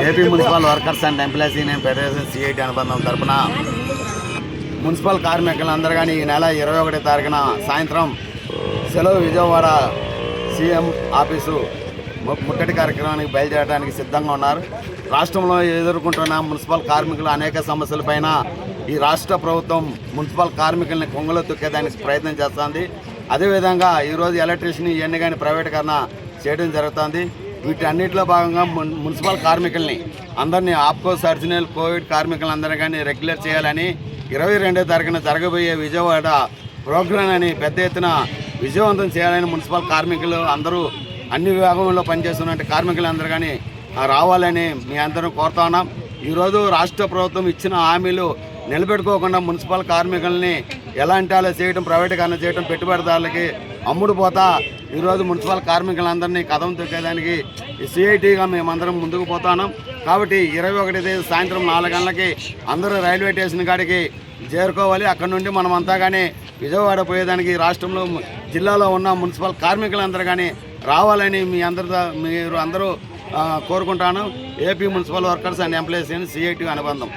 AP municipal workers and employees union federation CIT అనుబంధం తరఫున municipal కార్మికులందరూ కానీ ఈ నెల 21వ తారీఖున సాయంత్రం సెలవు విజయవాడ సీఎం ఆఫీసు ముట్టడి కార్యక్రమానికి బయలుదేరడానికి సిద్ధంగా ఉన్నారు. రాష్ట్రంలో ఎదుర్కొంటున్న మున్సిపల్ కార్మికులు అనేక సమస్యలపైన ఈ రాష్ట్ర ప్రభుత్వం మున్సిపల్ కార్మికుల్ని కొంగలో తొక్కేదానికి ప్రయత్నం చేస్తుంది. అదేవిధంగా ఈరోజు ఎలక్ట్రీషియన్ ఇవన్నీ కానీ ప్రైవేటీకరణ చేయడం జరుగుతుంది. వీటన్నిటిలో భాగంగా మున్సిపల్ కార్మికుల్ని అందరినీ ఆప్కో సర్జనల్ కోవిడ్ కార్మికులందరినీ కానీ రెగ్యులర్ చేయాలని 22వ తారీఖున జరగబోయే విజయవాడ ప్రోగ్రాన్ని పెద్ద ఎత్తున విజయవంతం చేయాలని మున్సిపల్ కార్మికులు అందరూ అన్ని విభాగంలో పనిచేస్తున్న కార్మికులందరూ కానీ రావాలని మీ అందరం కోరుతా ఉన్నాం. ఈరోజు రాష్ట్ర ప్రభుత్వం ఇచ్చిన హామీలు నిలబెట్టుకోకుండా మున్సిపల్ కార్మికుల్ని ఎలా అంటే అలా చేయడం, ప్రైవేటీకరణ చేయడం, పెట్టుబడిదారులకి అమ్ముడు పోతా ఈరోజు మున్సిపల్ కార్మికులందరినీ కదం తొక్కేదానికి సిఐటిగా మేమందరం ముందుకు పోతున్నాం. కాబట్టి 21వ తేదీ సాయంత్రం 4 గంటలకి అందరూ రైల్వే స్టేషన్ కాడికి చేరుకోవాలి. అక్కడ నుండి మనమంతా కానీ విజయవాడ పోయేదానికి రాష్ట్రంలో జిల్లాలో ఉన్న మున్సిపల్ కార్మికులందరూ కానీ రావాలని మీరు అందరూ కోరుకుంటాను. AP municipal workers and employees CIT అనుబంధం.